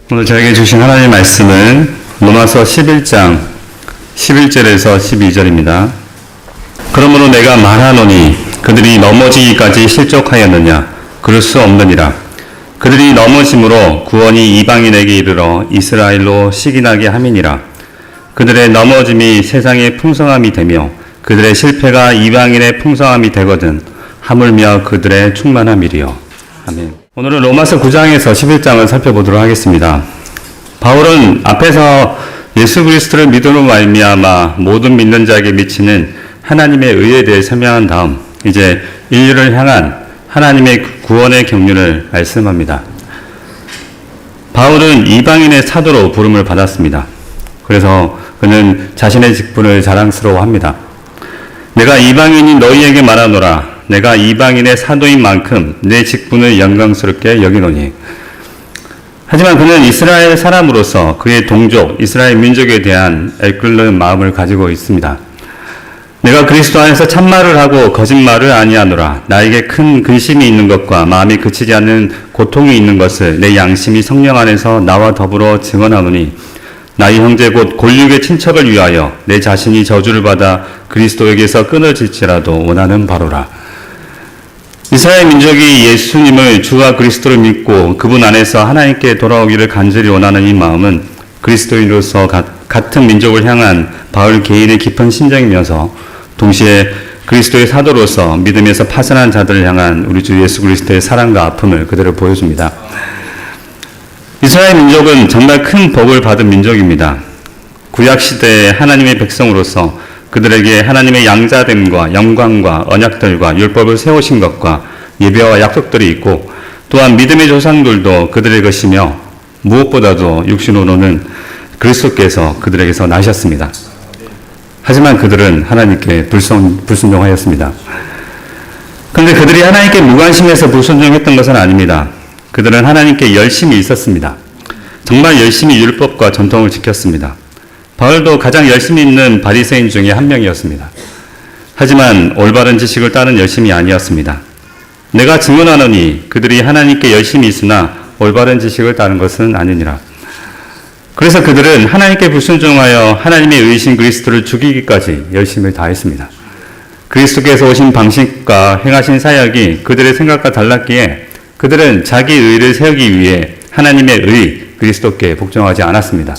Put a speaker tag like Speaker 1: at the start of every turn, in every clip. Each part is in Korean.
Speaker 1: 오늘 저에게 주신 하나님의 말씀은 로마서 11장 11절에서 12절입니다. 그러므로 내가 말하노니 그들이 넘어지기까지 실족하였느냐? 그럴 수 없느니라. 그들이 넘어짐으로 구원이 이방인에게 이르러 이스라엘로 시기나게 함이니라. 그들의 넘어짐이 세상의 풍성함이 되며 그들의 실패가 이방인의 풍성함이 되거든 하물며 그들의 충만함이리요. 아멘. 오늘은 로마서 9장에서 11장을 살펴보도록 하겠습니다. 바울은 앞에서 예수 그리스도를 믿음으로 말미암아 모든 믿는 자에게 미치는 하나님의 의에 대해 설명한 다음 이제 인류를 향한 하나님의 구원의 경륜을 말씀합니다. 바울은 이방인의 사도로 부름을 받았습니다. 그래서 그는 자신의 직분을 자랑스러워합니다. 내가 이방인이 너희에게 말하노라. 내가 이방인의 사도인 만큼 내 직분을 영광스럽게 여기노니. 하지만 그는 이스라엘 사람으로서 그의 동족 이스라엘 민족에 대한 애끓는 마음을 가지고 있습니다. 내가 그리스도 안에서 참말을 하고 거짓말을 아니하노라. 나에게 큰 근심이 있는 것과 마음이 그치지 않는 고통이 있는 것을 내 양심이 성령 안에서 나와 더불어 증언하노니 나의 형제 곧 골육의 친척을 위하여 내 자신이 저주를 받아 그리스도에게서 끊어질지라도 원하는 바로라. 이스라엘 민족이 예수님을 주와 그리스도를 믿고 그분 안에서 하나님께 돌아오기를 간절히 원하는 이 마음은 그리스도인으로서 같은 민족을 향한 바울 개인의 깊은 심정이면서 동시에 그리스도의 사도로서 믿음에서 파산한 자들을 향한 우리 주 예수 그리스도의 사랑과 아픔을 그대로 보여줍니다. 이스라엘 민족은 정말 큰 복을 받은 민족입니다. 구약시대의 하나님의 백성으로서 그들에게 하나님의 양자됨과 영광과 언약들과 율법을 세우신 것과 예배와 약속들이 있고 또한 믿음의 조상들도 그들의 것이며 무엇보다도 육신으로는 그리스도께서 그들에게서 나셨습니다. 하지만 그들은 하나님께 불순종하였습니다. 그런데 그들이 하나님께 무관심해서 불순종했던 것은 아닙니다. 그들은 하나님께 열심히 있었습니다. 정말 열심히 율법과 전통을 지켰습니다. 바울도 가장 열심히 있는 바리새인 중에 한 명이었습니다. 하지만 올바른 지식을 따른 열심이 아니었습니다. 내가 증언하노니 그들이 하나님께 열심히 있으나 올바른 지식을 따른 것은 아니니라. 그래서 그들은 하나님께 불순종하여 하나님의 의신 그리스도를 죽이기까지 열심을 다했습니다. 그리스도께서 오신 방식과 행하신 사역이 그들의 생각과 달랐기에 그들은 자기 의를 세우기 위해 하나님의 의 그리스도께 복종하지 않았습니다.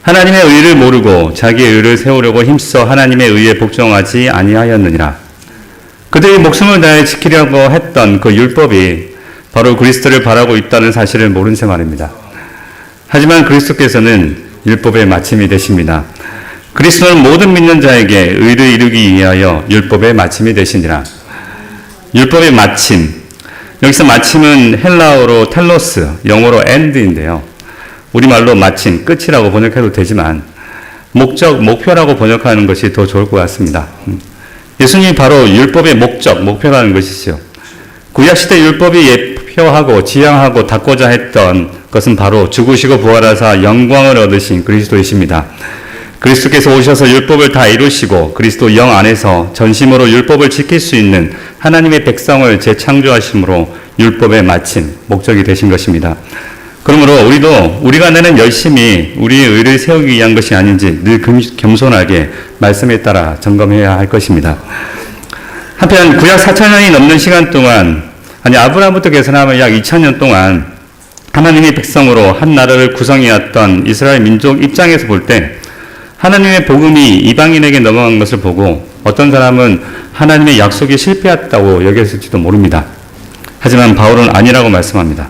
Speaker 1: 하나님의 의를 모르고 자기의 의를 세우려고 힘써 하나님의 의에 복종하지 아니하였느니라. 그들이 목숨을 다해 지키려고 했던 그 율법이 바로 그리스도를 바라고 있다는 사실을 모른 채 말입니다. 하지만 그리스도께서는 율법의 마침이 되십니다. 그리스도는 모든 믿는 자에게 의를 이루기 위하여 율법의 마침이 되시니라. 율법의 마침. 여기서 마침은 헬라어로 텔로스, 영어로 end인데요. 우리말로 마침, 끝이라고 번역해도 되지만 목적, 목표라고 번역하는 것이 더 좋을 것 같습니다. 예수님이 바로 율법의 목적, 목표라는 것이죠. 구약시대 율법이 예표하고 지향하고 닦고자 했던 것은 바로 죽으시고 부활하사 영광을 얻으신 그리스도이십니다. 그리스도께서 오셔서 율법을 다 이루시고 그리스도 영 안에서 전심으로 율법을 지킬 수 있는 하나님의 백성을 재창조하심으로 율법의 마침, 목적이 되신 것입니다. 그러므로 우리가 내는 열심히 우리의 의를 세우기 위한 것이 아닌지 늘 겸손하게 말씀에 따라 점검해야 할 것입니다. 한편 구약 4,000년이 넘는 시간 동안 아브라함부터 계산하면 약 2,000년 동안 하나님의 백성으로 한 나라를 구성해왔던 이스라엘 민족 입장에서 볼 때 하나님의 복음이 이방인에게 넘어간 것을 보고 어떤 사람은 하나님의 약속이 실패했다고 여겼을지도 모릅니다. 하지만 바울은 아니라고 말씀합니다.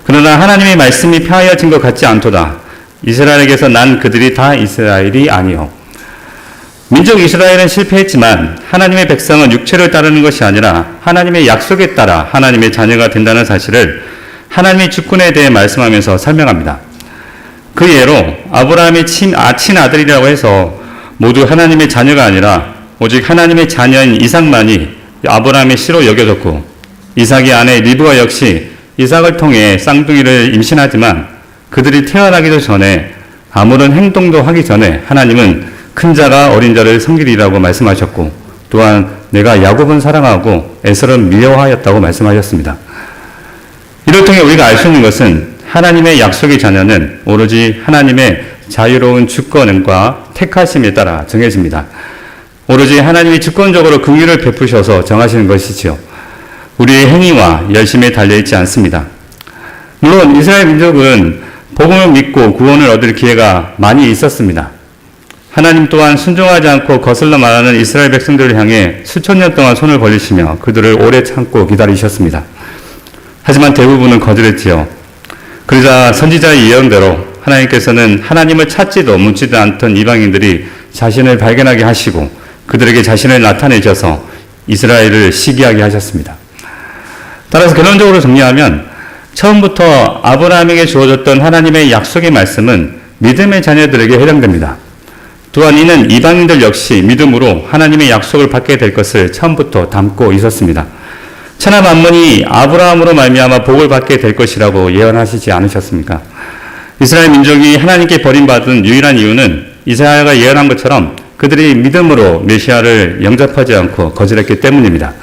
Speaker 1: 그러나 하나님의 말씀이 폐하여진 것 같지 않도다. 이스라엘에게서 난 그들이 다 이스라엘이 아니요. 민족 이스라엘은 실패했지만 하나님의 백성은 육체를 따르는 것이 아니라 하나님의 약속에 따라 하나님의 자녀가 된다는 사실을 하나님의 주권에 대해 말씀하면서 설명합니다. 그 예로 아브라함의 친아들이라고 해서 모두 하나님의 자녀가 아니라 오직 하나님의 자녀인 이삭만이 아브라함의 씨로 여겨졌고 이삭의 아내 리브가 역시 이삭을 통해 쌍둥이를 임신하지만 그들이 태어나기도 전에 아무런 행동도 하기 전에 하나님은 큰 자가 어린 자를 섬기리라고 말씀하셨고 또한 내가 야곱은 사랑하고 에서는 미워하였다고 말씀하셨습니다. 이를 통해 우리가 알 수 있는 것은 하나님의 약속의 자녀는 오로지 하나님의 자유로운 주권과 택하심에 따라 정해집니다. 오로지 하나님이 주권적으로 긍휼을 베푸셔서 정하시는 것이지요. 우리의 행위와 열심에 달려있지 않습니다. 물론 이스라엘 민족은 복음을 믿고 구원을 얻을 기회가 많이 있었습니다. 하나님 또한 순종하지 않고 거슬러 말하는 이스라엘 백성들을 향해 수천 년 동안 손을 벌리시며 그들을 오래 참고 기다리셨습니다. 하지만 대부분은 거절했지요. 그러자 선지자의 예언대로 하나님께서는 하나님을 찾지도 묻지도 않던 이방인들이 자신을 발견하게 하시고 그들에게 자신을 나타내셔서 이스라엘을 시기하게 하셨습니다. 따라서 결론적으로 정리하면 처음부터 아브라함에게 주어졌던 하나님의 약속의 말씀은 믿음의 자녀들에게 해당됩니다. 또한 이는 이방인들 역시 믿음으로 하나님의 약속을 받게 될 것을 처음부터 담고 있었습니다. 천하 만민이 아브라함으로 말미암아 복을 받게 될 것이라고 예언하시지 않으셨습니까? 이스라엘 민족이 하나님께 버림받은 유일한 이유는 이사야가 예언한 것처럼 그들이 믿음으로 메시아를 영접하지 않고 거절했기 때문입니다.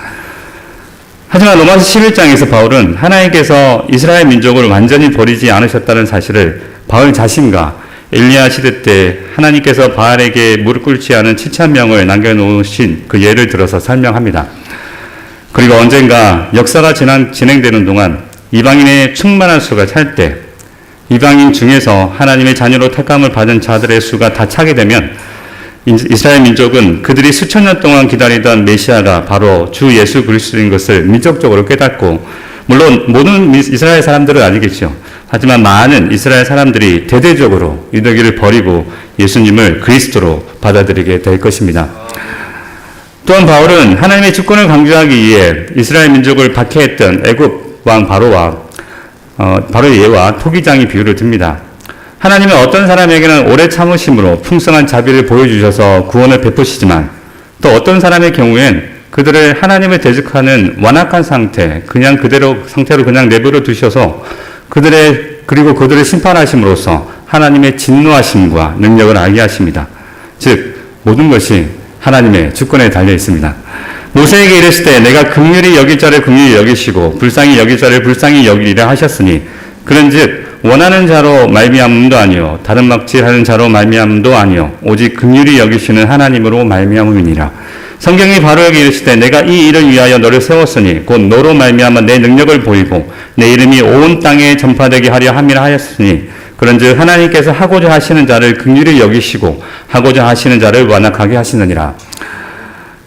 Speaker 1: 하지만 로마서 11장에서 바울은 하나님께서 이스라엘 민족을 완전히 버리지 않으셨다는 사실을 바울 자신과 엘리야 시대 때 하나님께서 바알에게 무릎 꿇지 않은 7,000명을 남겨놓으신 그 예를 들어서 설명합니다. 그리고 언젠가 역사가 진행되는 동안 이방인의 충만한 수가 찰 때 이방인 중에서 하나님의 자녀로 택함을 받은 자들의 수가 다 차게 되면 이스라엘 민족은 그들이 수천 년 동안 기다리던 메시아가 바로 주 예수 그리스도인 것을 민족적으로 깨닫고, 물론 모든 이스라엘 사람들은 아니겠죠. 하지만 많은 이스라엘 사람들이 대대적으로 유대교를 버리고 예수님을 그리스도로 받아들이게 될 것입니다. 또한 바울은 하나님의 주권을 강조하기 위해 이스라엘 민족을 박해했던 애굽 왕 바로의 예와 토기장의 비유를 듭니다. 하나님은 어떤 사람에게는 오래 참으심으로 풍성한 자비를 보여주셔서 구원을 베푸시지만 또 어떤 사람의 경우엔 그들을 하나님을 대적하는 완악한 상태로 그냥 내버려 두셔서 그리고 그들을 심판하심으로써 하나님의 진노하심과 능력을 알게 하십니다. 즉 모든 것이 하나님의 주권에 달려 있습니다. 모세에게 이르실 때 내가 긍휼히 여길 자를 긍휼히 여기시고 불쌍히 여길 자를 불쌍히 여기리라 하셨으니 그런즉 원하는 자로 말미암음도 아니요 다른 막질하는 자로 말미암음도 아니요 오직 긍휼히 여기시는 하나님으로 말미암음이니라. 성경이 바로에게 이르실 때 내가 이 일을 위하여 너를 세웠으니 곧 너로 말미암아 내 능력을 보이고 내 이름이 온 땅에 전파되게 하려 함이라 하였으니 그런즉 하나님께서 하고자 하시는 자를 긍휼히 여기시고 하고자 하시는 자를 완악하게 하시느니라.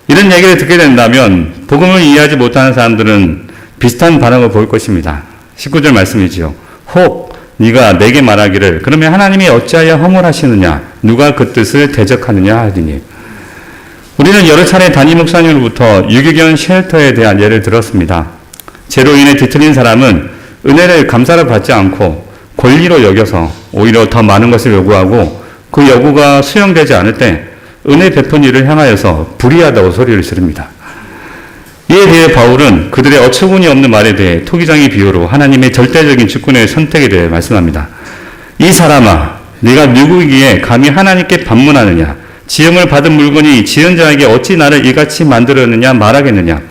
Speaker 1: 이런 얘기를 듣게 된다면 복음을 이해하지 못하는 사람들은 비슷한 반응을 보일 것입니다. 19절 말씀이지요. 혹 네가 내게 말하기를 그러면 하나님이 어찌하여 허물하시느냐 누가 그 뜻을 대적하느냐 하더니, 우리는 여러 차례 담임 목사님으로부터 유기견 쉘터에 대한 예를 들었습니다. 죄로 인해 뒤틀린 사람은 은혜를 감사를 받지 않고 권리로 여겨서 오히려 더 많은 것을 요구하고 그 요구가 수용되지 않을 때 은혜 베푼 이를 향하여서 불의하다고 소리를 지릅니다. 이에 대해 바울은 그들의 어처구니 없는 말에 대해 토기장의 비유로 하나님의 절대적인 주권의 선택에 대해 말씀합니다. 이 사람아 네가 누구이기에 감히 하나님께 반문하느냐, 지음을 받은 물건이 지은 자에게 어찌 나를 이같이 만들었느냐 말하겠느냐.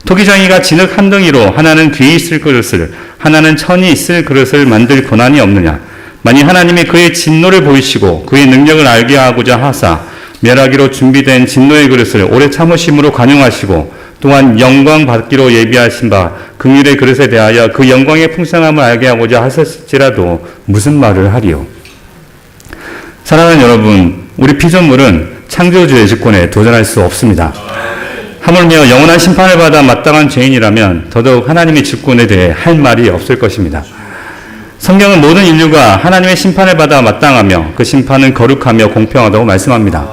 Speaker 1: 토기장이가 진흙 한 덩이로 하나는 귀히 쓸 그릇을 하나는 천이 쓸 그릇을 만들 권한이 없느냐. 만일 하나님이 그의 진노를 보이시고 그의 능력을 알게 하고자 하사 멸하기로 준비된 진노의 그릇을 오래 참으심으로 관용하시고 또한 영광 받기로 예비하신 바 긍휼의 그릇에 대하여 그 영광의 풍성함을 알게 하고자 하실지라도 무슨 말을 하리요. 사랑하는 여러분, 우리 피조물은 창조주의 주권에 도전할 수 없습니다. 하물며 영원한 심판을 받아 마땅한 죄인이라면 더더욱 하나님의 주권에 대해 할 말이 없을 것입니다. 성경은 모든 인류가 하나님의 심판을 받아 마땅하며 그 심판은 거룩하며 공평하다고 말씀합니다.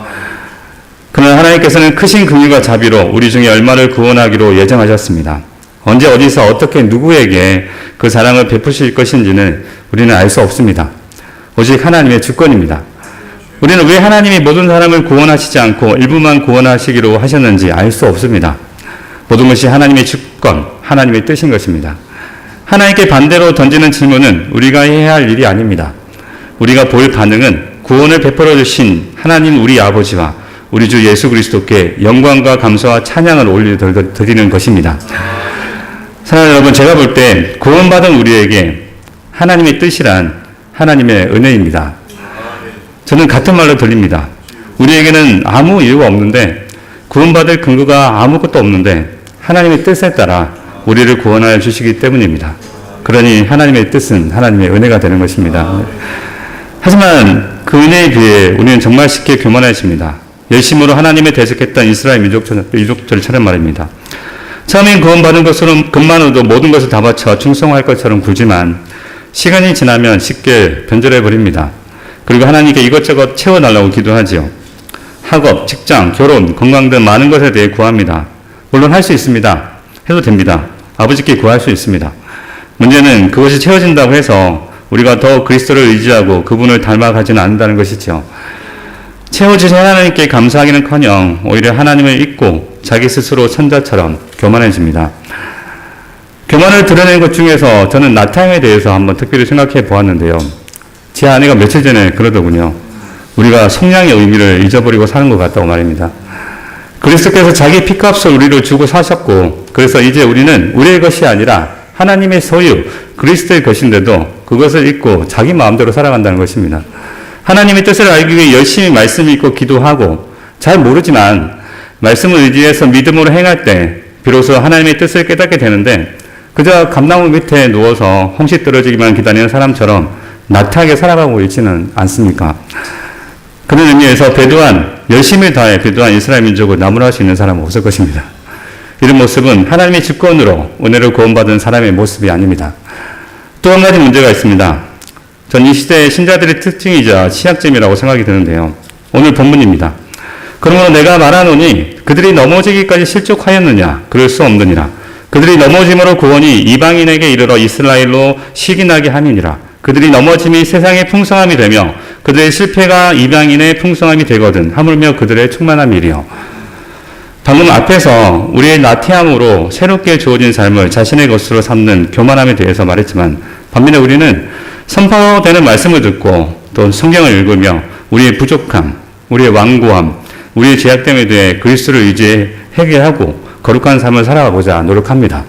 Speaker 1: 그러나 하나님께서는 크신 긍휼과 자비로 우리 중에 얼마를 구원하기로 예정하셨습니다. 언제 어디서 어떻게 누구에게 그 사랑을 베푸실 것인지는 우리는 알 수 없습니다. 오직 하나님의 주권입니다. 우리는 왜 하나님이 모든 사람을 구원하시지 않고 일부만 구원하시기로 하셨는지 알 수 없습니다. 모든 것이 하나님의 주권, 하나님의 뜻인 것입니다. 하나님께 반대로 던지는 질문은 우리가 해야 할 일이 아닙니다. 우리가 볼 반응은 구원을 베풀어 주신 하나님 우리 아버지와 우리 주 예수 그리스도께 영광과 감사와 찬양을 올려드리는 것입니다. 사랑하는 여러분, 제가 볼 때 구원받은 우리에게 하나님의 뜻이란 하나님의 은혜입니다. 저는 같은 말로 들립니다. 우리에게는 아무 이유가 없는데, 구원받을 근거가 아무것도 없는데 하나님의 뜻에 따라 우리를 구원하여 주시기 때문입니다. 그러니 하나님의 뜻은 하나님의 은혜가 되는 것입니다. 하지만 그 은혜에 비해 우리는 정말 쉽게 교만해집니다. 열심으로 하나님을 대적했던 이스라엘 민족들처럼 말입니다. 처음엔 구원받은 것만으로도 모든 것을 다 바쳐 충성할 것처럼 굴지만 시간이 지나면 쉽게 변절해버립니다. 그리고 하나님께 이것저것 채워달라고 기도하지요. 학업, 직장, 결혼, 건강 등 많은 것에 대해 구합니다. 물론 할 수 있습니다. 해도 됩니다. 아버지께 구할 수 있습니다. 문제는 그것이 채워진다고 해서 우리가 더 그리스도를 의지하고 그분을 닮아가지는 않는다는 것이죠. 채워주신 하나님께 감사하기는커녕 오히려 하나님을 잊고 자기 스스로 천자처럼 교만해집니다. 교만을 드러내는 것 중에서 저는 나타남에 대해서 한번 특별히 생각해 보았는데요. 제 아내가 며칠 전에 그러더군요. 우리가 속량의 의미를 잊어버리고 사는 것 같다고 말입니다. 그리스도께서 자기 피값을 우리를 주고 사셨고, 그래서 이제 우리는 우리의 것이 아니라 하나님의 소유, 그리스도의 것인데도 그것을 잊고 자기 마음대로 살아간다는 것입니다. 하나님의 뜻을 알기 위해 열심히 말씀 읽고 기도하고, 잘 모르지만 말씀을 의지해서 믿음으로 행할 때 비로소 하나님의 뜻을 깨닫게 되는데, 그저 감나무 밑에 누워서 홍시 떨어지기만 기다리는 사람처럼 나태하게 살아가고 있지는 않습니까? 그런 의미에서 열심히 다해 배도한 이스라엘 민족을 나무랄 수 있는 사람은 없을 것입니다. 이런 모습은 하나님의 주권으로 은혜를 구원받은 사람의 모습이 아닙니다. 또 한 가지 문제가 있습니다. 전 이 시대의 신자들의 특징이자 취약점이라고 생각이 드는데요. 오늘 본문입니다. 그러므로 내가 말하노니 그들이 넘어지기까지 실족하였느냐? 그럴 수 없느니라. 그들이 넘어짐으로 구원이 이방인에게 이르러 이스라엘로 시기나게 함이니라. 그들이 넘어짐이 세상의 풍성함이 되며 그들의 실패가 이방인의 풍성함이 되거든 하물며 그들의 충만함이리요. 방금 앞에서 우리의 나태함으로 새롭게 주어진 삶을 자신의 것으로 삼는 교만함에 대해서 말했지만, 반면에 우리는 선포되는 말씀을 듣고 또 성경을 읽으며 우리의 부족함, 우리의 완고함, 우리의 죄악됨에 대해 그리스도를 의지해 해결하고 거룩한 삶을 살아가고자 노력합니다.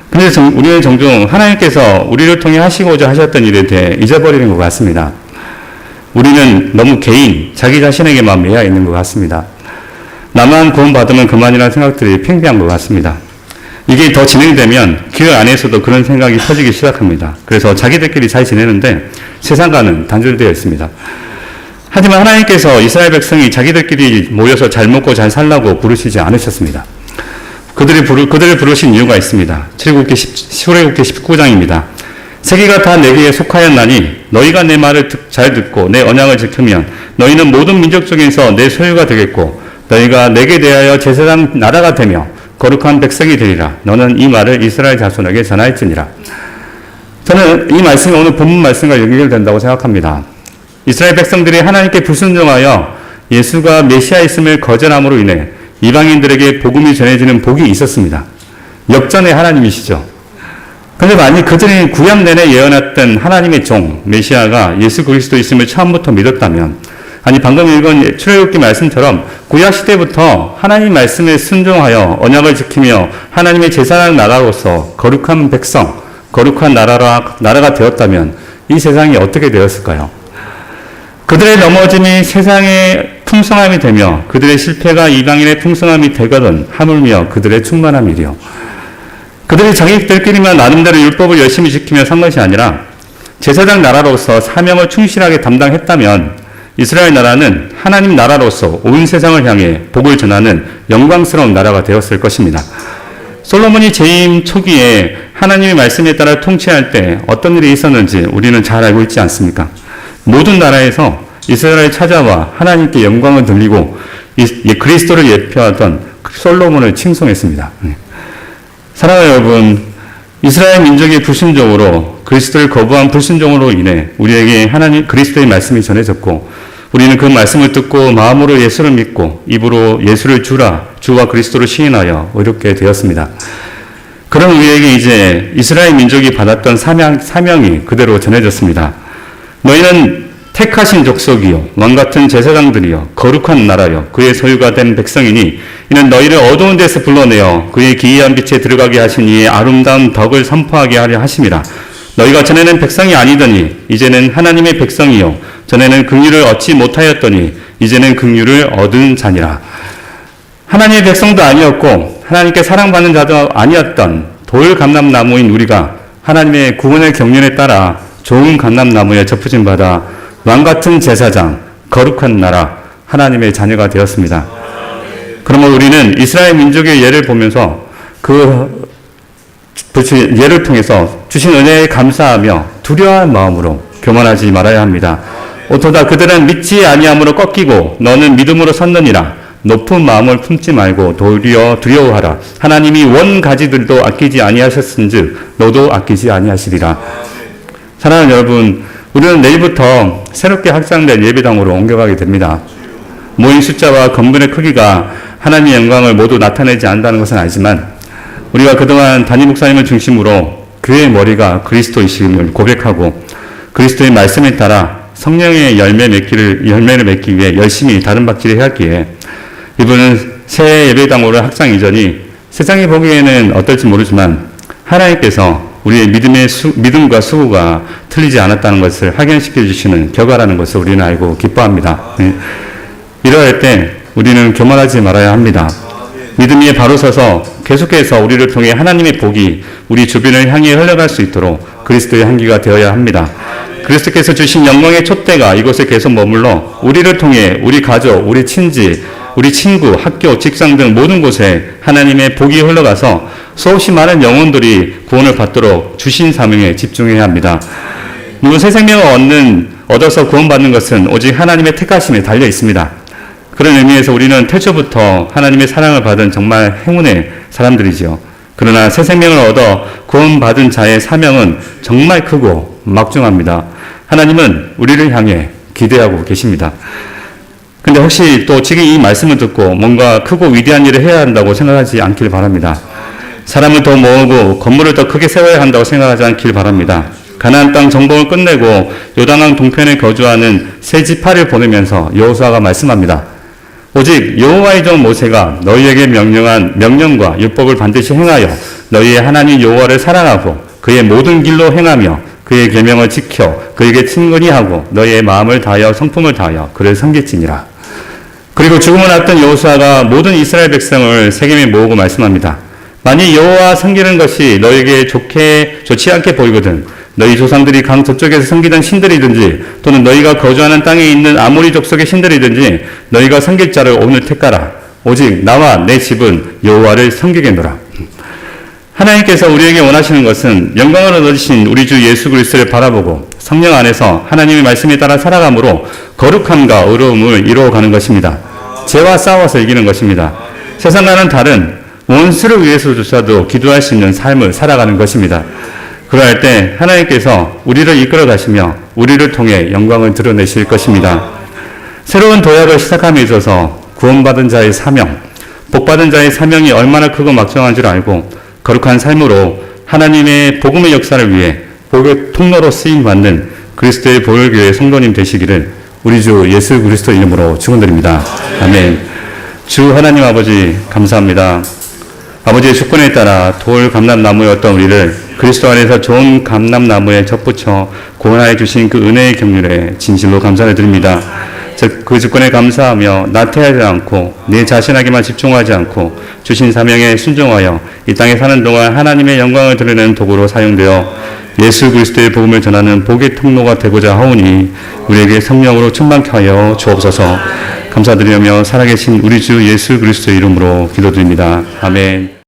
Speaker 1: 그런데 우리는 종종 하나님께서 우리를 통해 하시고자 하셨던 일에 대해 잊어버리는 것 같습니다. 우리는 너무 자기 자신에게만 매여 있는 것 같습니다. 나만 구원받으면 그만이라는 생각들이 팽배한 것 같습니다. 이게 더 진행되면 교회 안에서도 그런 생각이 퍼지기 시작합니다. 그래서 자기들끼리 잘 지내는데 세상과는 단절되어 있습니다. 하지만 하나님께서 이스라엘 백성이 자기들끼리 모여서 잘 먹고 잘 살라고 부르시지 않으셨습니다. 그들을 부르신 이유가 있습니다. 출애굽기 19장입니다. 세계가 다 내게 속하였나니 너희가 내 말을 잘 듣고 내 언약을 지키면 너희는 모든 민족 중에서 내 소유가 되겠고 너희가 내게 대하여 제사장 나라가 되며 거룩한 백성이 되리라. 너는 이 말을 이스라엘 자손에게 전하였으니라. 저는 이 말씀이 오늘 본문 말씀과 연결된다고 생각합니다. 이스라엘 백성들이 하나님께 불순종하여 예수가 메시아있음을 거절함으로 인해 이방인들에게 복음이 전해지는 복이 있었습니다. 역전의 하나님이시죠. 그런데 만약 그들이 구약 내내 예언했던 하나님의 종 메시아가 예수 그리스도 있음을 처음부터 믿었다면, 아니 방금 읽은 출애굽기 말씀처럼 구약 시대부터 하나님 말씀에 순종하여 언약을 지키며 하나님의 제사장 나라로서 거룩한 백성, 거룩한 나라가 되었다면 이 세상이 어떻게 되었을까요? 그들의 넘어짐이 세상의 풍성함이 되며 그들의 실패가 이방인의 풍성함이 되거든 하물며 그들의 충만함이리요. 그들이 자기들끼리만 나름대로 율법을 열심히 지키며 산 것이 아니라 제사장 나라로서 사명을 충실하게 담당했다면 이스라엘 나라는 하나님 나라로서 온 세상을 향해 복을 전하는 영광스러운 나라가 되었을 것입니다. 솔로몬이 재임 초기에 하나님의 말씀에 따라 통치할 때 어떤 일이 있었는지 우리는 잘 알고 있지 않습니까? 모든 나라에서 이스라엘을 찾아와 하나님께 영광을 돌리고 그리스도를 예표하던 솔로몬을 칭송했습니다. 사랑하는 여러분, 이스라엘 민족의 불순종으로 그리스도를 거부한 불순종으로 인해 우리에게 하나님 그리스도의 말씀이 전해졌고 우리는 그 말씀을 듣고 마음으로 예수를 믿고 입으로 예수를 주와 그리스도를 시인하여 의롭게 되었습니다. 그런 우리에게 이제 이스라엘 민족이 받았던 사명이 그대로 전해졌습니다. 너희는 택하신 족속이요 왕같은 제사장들이요 거룩한 나라요 그의 소유가 된 백성이니 이는 너희를 어두운 데서 불러내어 그의 기이한 빛에 들어가게 하신 이의 아름다운 덕을 선포하게 하려 하심이라. 너희가 전에는 백성이 아니더니 이제는 하나님의 백성이요 전에는 긍휼을 얻지 못하였더니 이제는 긍휼을 얻은 자니라. 하나님의 백성도 아니었고 하나님께 사랑받는 자도 아니었던 돌 감람나무인 우리가 하나님의 구원의 경륜에 따라 좋은 감람나무에 접붙임 받아 왕같은 제사장, 거룩한 나라, 하나님의 자녀가 되었습니다. 그러면 우리는 이스라엘 민족의 예를 보면서 그 예를 통해서 주신 은혜에 감사하며 두려워한 마음으로 교만하지 말아야 합니다. 오토다 그들은 믿지 아니함으로 꺾이고 너는 믿음으로 섰느니라. 높은 마음을 품지 말고 도리어 두려워하라. 하나님이 원 가지들도 아끼지 아니하셨은즉 너도 아끼지 아니하시리라. 사랑하는 여러분, 우리는 내일부터 새롭게 확장된 예배당으로 옮겨가게 됩니다. 모인 숫자와 건물의 크기가 하나님의 영광을 모두 나타내지 않는다는 것은 알지만 우리가 그동안 담임 목사님을 중심으로 교회의 머리가 그리스도이심을 고백하고 그리스도의 말씀에 따라 성령의 열매를 맺기 위해 열심히 다른 박질을 해왔기에 이분은 새 예배당으로 확장 이전이 세상이 보기에는 어떨지 모르지만 하나님께서 우리의 믿음과 수고가 틀리지 않았다는 것을 확인시켜 주시는 결과라는 것을 우리는 알고 기뻐합니다. 이러할 때 우리는 교만하지 말아야 합니다. 믿음 위에 바로 서서 계속해서 우리를 통해 하나님의 복이 우리 주변을 향해 흘러갈 수 있도록 그리스도의 향기가 되어야 합니다. 그리스도께서 주신 영광의 촛대가 이곳에 계속 머물러 우리를 통해 우리 가족, 우리 친지, 우리 친구, 학교, 직장 등 모든 곳에 하나님의 복이 흘러가서 수없이 많은 영혼들이 구원을 받도록 주신 사명에 집중해야 합니다. 물론 새 생명을 얻어서 구원받는 것은 오직 하나님의 택하심에 달려 있습니다. 그런 의미에서 우리는 태초부터 하나님의 사랑을 받은 정말 행운의 사람들이지요. 그러나 새 생명을 얻어 구원받은 자의 사명은 정말 크고 막중합니다. 하나님은 우리를 향해 기대하고 계십니다. 근데 혹시 또 지금 이 말씀을 듣고 뭔가 크고 위대한 일을 해야 한다고 생각하지 않길 바랍니다. 사람을 더 모으고 건물을 더 크게 세워야 한다고 생각하지 않길 바랍니다. 가나안 땅 정복을 끝내고 요단강 동편에 거주하는 세 지파를 보내면서 여호수아가 말씀합니다. 오직 여호와의 종 모세가 너희에게 명령한 명령과 율법을 반드시 행하여 너희의 하나님 여호와를 사랑하고 그의 모든 길로 행하며 그의 계명을 지켜 그에게 친근히 하고 너희의 마음을 다하여 성품을 다하여 그를 섬길지니라. 그리고 죽음을 앞둔 여호수아가 모든 이스라엘 백성을 세겜에 모으고 말씀합니다. 만일 여호와 섬기는 것이 너희에게 좋지 않게 보이거든 너희 조상들이 강 저쪽에서 섬기던 신들이든지 또는 너희가 거주하는 땅에 있는 아모리 족속의 신들이든지 너희가 섬길 자를 오늘 택하라. 오직 나와 내 집은 여호와를 섬기겠노라. 하나님께서 우리에게 원하시는 것은 영광을 얻으신 우리 주 예수 그리스도를 바라보고 성령 안에서 하나님의 말씀에 따라 살아감으로 거룩함과 의로움을 이루어가는 것입니다. 죄와 싸워서 이기는 것입니다. 세상과는 다른 원수를 위해서조차도 기도할 수 있는 삶을 살아가는 것입니다. 그러할 때 하나님께서 우리를 이끌어 가시며 우리를 통해 영광을 드러내실 것입니다. 새로운 도약을 시작함에 있어서 구원받은 자의 사명, 복받은 자의 사명이 얼마나 크고 막중한 줄 알고 거룩한 삶으로 하나님의 복음의 역사를 위해 복의 통로로 쓰임받는 그리스도의 보혈교회 성도님 되시기를 우리 주 예수 그리스도 이름으로 축원드립니다. 아멘. 주 하나님 아버지 감사합니다. 아버지의 주권에 따라 돌 감람나무였던 우리를 그리스도 안에서 좋은 감람나무에 접붙여 구원하여 주신 그 은혜의 경륜에 진실로 감사를 드립니다. 그 주권에 감사하며 나태하지 않고 내 자신에게만 집중하지 않고 주신 사명에 순종하여 이 땅에 사는 동안 하나님의 영광을 드러내는 도구로 사용되어 예수 그리스도의 복음을 전하는 복의 통로가 되고자 하오니 우리에게 성령으로 충만케 하여 주옵소서. 감사드리며 살아계신 우리 주 예수 그리스도의 이름으로 기도드립니다. 아멘.